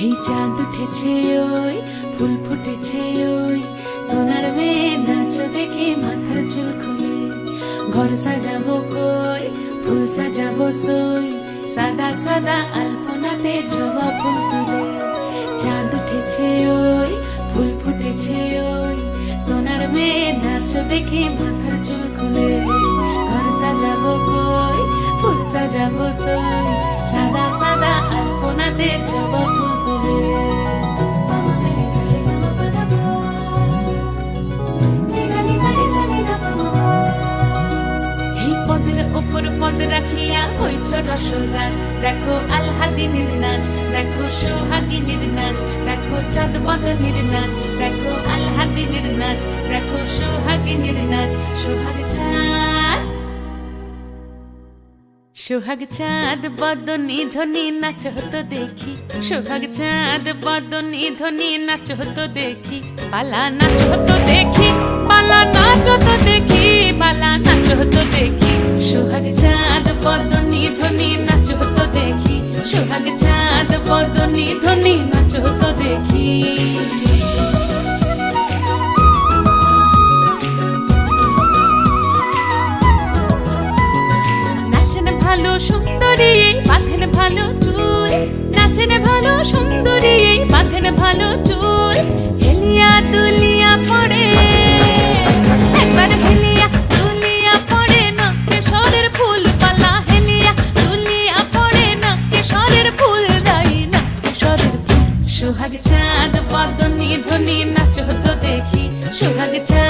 এই চাঁদ উঠেছে ওই ফুল ফুটেছে ওই সোনার মেয়ে নাচ দেখে মাথার চুল খুলে ঘর সাজাবো কই ফুল সাজাবো সই সাদা সাদা আলপনাতে জবা ফুল তুলে চাঁদ উঠেছে ওই ফুল ফুটেছে ওই সোনার মেয়ে নাচ দেখে মাথার চুল খুলে ঘর সাজাবো কই ফুল সাজাবো সই সাদা সাদা আলপনাতে জবা ফুল তুলে এই পদের উপর পদ রাখিয়া হইছ রসরাজ দেখো আলহাদিনের নাচ দেখো সোহাগিনীর নাচ দেখো চাঁদ বদনের নাচ দেখো আলহাদিনের নাচ দেখো সোহাগিনীর নাচ সোহাগ চাঁদ বদনী ধ্বনি নাচ হতো দেখি সোহাগ চাঁদ বদনী ধ্বনি নাচ হতো দেখি পালা নাচ হতো দেখি পালা নাচ হতো দেখি পালা নাচ হতো দেখি সোহাগ চাঁদ বদনী ধ্বনি নাচ হতো দেখি সোহাগ চাঁদ বদনী ধ্বনি নাচ হতো দেখি ভালো সুন্দরী বাঁধেন ভালো চুল নাচেন ভালো সুন্দরী বাঁধেন ভালো চুল হেলিয়া দুলিয়া পড়ে একবার হেলিয়া দুলিয়া পড়ে নকে সরের ফুল পালা হেলিয়া দুলিয়া পড়ে নকে সরের ফুল দাই নকে সরের ফুল সোহাগ চাঁদ বদনী ধ্বনি নাচ হতো দেখি সোহাগ চাঁদ